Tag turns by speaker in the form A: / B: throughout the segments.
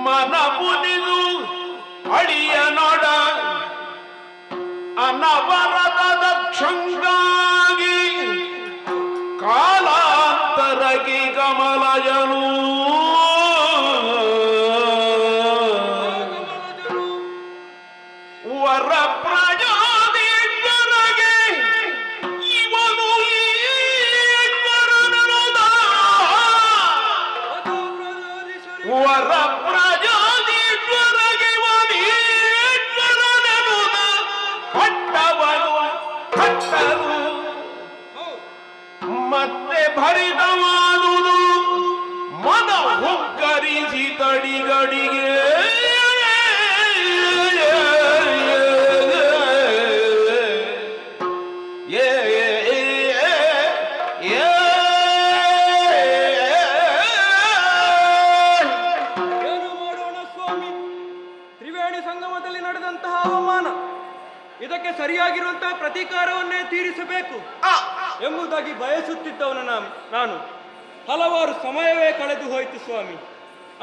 A: ಮನ ಮುನಿದು ಅಳಿಯ ನೋಡ ಅನವರದ ದಕ್ಷಂಗಾಗಿ ಕಾಲಾಂತರಗಿ ಕಮಲಜನು ವರ ಪ್ರಜಾದೀಶ್ವರಗೆ ಇವನು ವರ ಪ್ರಜಾದೀಶ್ವರಗೆ ಇವನೀಶ್ವರನೆನುದ ಪಟ್ಟವನು ಕಟ್ಟರು ಮತ್ತೆ ಭರಿತವಾದುದು ಮನ ಹುಕ್ಕರಿಸಿ ತಡಿಗಡಿಗೆ
B: ಇದಕ್ಕೆ ಸರಿಯಾಗಿರುವಂತಹ ಪ್ರತೀಕಾರವನ್ನೇ ತೀರಿಸಬೇಕು ಎಂಬುದಾಗಿ ಬಯಸುತ್ತಿದ್ದವನು ನಾನು ಹಲವಾರು ಸಮಯವೇ ಕಳೆದು ಹೋಯಿತು ಸ್ವಾಮಿ.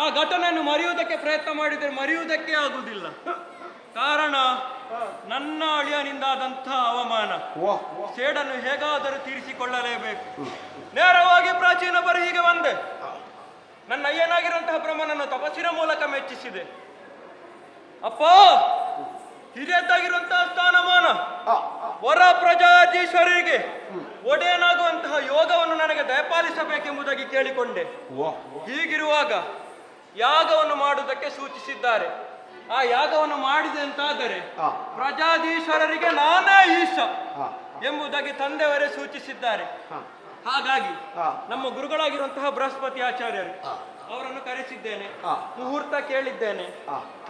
B: ಆ ಘಟನೆಯನ್ನು ಮರೆಯುವುದಕ್ಕೆ ಪ್ರಯತ್ನ ಮಾಡಿದರೆ ಮರೆಯುವುದಕ್ಕೆ ಆಗುವುದಿಲ್ಲ. ಕಾರಣ ನನ್ನ ಅಳಿಯನಿಂದಾದಂತಹ ಅವಮಾನ. ಸೇಡನ್ನು ಹೇಗಾದರೂ ತೀರಿಸಿಕೊಳ್ಳಲೇಬೇಕು. ನೇರವಾಗಿ ಪ್ರಾಚೀನ ಬರಹಿಗೆ ಬಂದೆ. ನನ್ನ ಅಯ್ಯನಾಗಿರುವಂತಹ ಬ್ರಹ್ಮನನ್ನು ತಪಸ್ಸಿನ ಮೂಲಕ ಮೆಚ್ಚಿಸಿದೆ. ಅಪ್ಪ, ಹಿರಿಯದ್ದಾಗಿರುವಂತಹ ಸ್ಥಾನಮಾನ ವರ ಪ್ರಜಾಧೀಶ್ವರಿಗೆ ಒಡೆಯನಾಗುವಂತಹ ಯೋಗವನ್ನು ನನಗೆ ದಯಪಾಲಿಸಬೇಕೆಂಬುದಾಗಿ ಕೇಳಿಕೊಂಡೆ. ಹೀಗಿರುವಾಗ ಯಾಗವನ್ನು ಮಾಡುವುದಕ್ಕೆ ಸೂಚಿಸಿದ್ದಾರೆ. ಆ ಯಾಗವನ್ನು ಮಾಡಿದೆ ಅಂತಾದರೆ ಪ್ರಜಾಧೀಶ್ವರರಿಗೆ ನಾನೇ ಈಶ ಎಂಬುದಾಗಿ ತಂದೆಯವರೇ ಸೂಚಿಸಿದ್ದಾರೆ. ಹಾಗಾಗಿ ನಮ್ಮ ಗುರುಗಳಾಗಿರುವಂತಹ ಬೃಹಸ್ಪತಿ ಆಚಾರ್ಯರು ಅವರನ್ನು ಕರೆಸಿದ್ದೇನೆ. ಮುಹೂರ್ತ ಕೇಳಿದ್ದೇನೆ.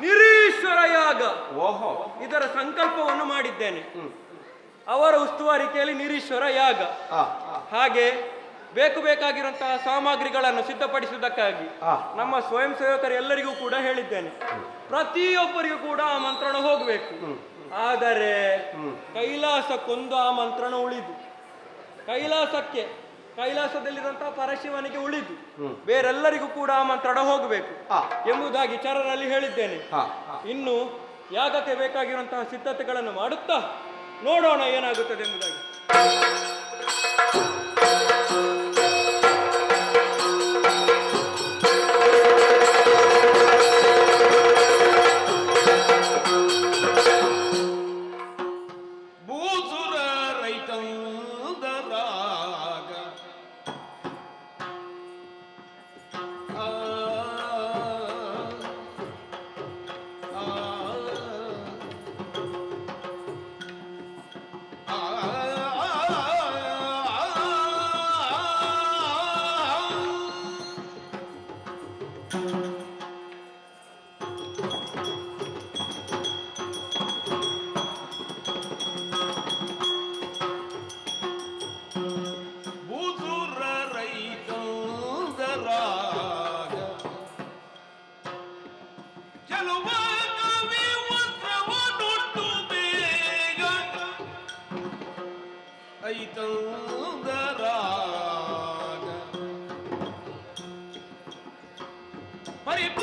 B: ನಿರೀಶ್ವರ ಯಾಗ ಇದರ ಸಂಕಲ್ಪವನ್ನು ಮಾಡಿದ್ದೇನೆ. ಅವರ ಉಸ್ತುವಾರಿಕೆಯಲ್ಲಿ ನಿರೀಶ್ವರ ಯಾಗ. ಹಾಗೆ ಬೇಕಾಗಿರುವಂತಹ ಸಾಮಗ್ರಿಗಳನ್ನು ಸಿದ್ಧಪಡಿಸುವುದಕ್ಕಾಗಿ ನಮ್ಮ ಸ್ವಯಂ ಸೇವಕರು ಎಲ್ಲರಿಗೂ ಕೂಡ ಹೇಳಿದ್ದೇನೆ. ಪ್ರತಿಯೊಬ್ಬರಿಗೂ ಕೂಡ ಆಮಂತ್ರಣ ಹೋಗಬೇಕು. ಆದರೆ ಕೈಲಾಸಕ್ಕೊಂದು ಆಮಂತ್ರಣ ಉಳಿದು, ಕೈಲಾಸದಲ್ಲಿರುವಂತಹ ಪರಶಿವನಿಗೆ ಉಳಿದು ಬೇರೆಲ್ಲರಿಗೂ ಕೂಡ ಆಮಂತ್ರಣ ಹೋಗಬೇಕು ಎಂಬುದಾಗಿ ಚರರಲ್ಲಿ ಹೇಳಿದ್ದೇನೆ. ಇನ್ನು ಯಾಗಕ್ಕೆ ಬೇಕಾಗಿರುವಂತಹ ಸಿದ್ಧತೆಗಳನ್ನು ಮಾಡುತ್ತಾ ನೋಡೋಣ ಏನಾಗುತ್ತದೆ ಎಂಬುದಾಗಿ.
A: ಪರಿಪ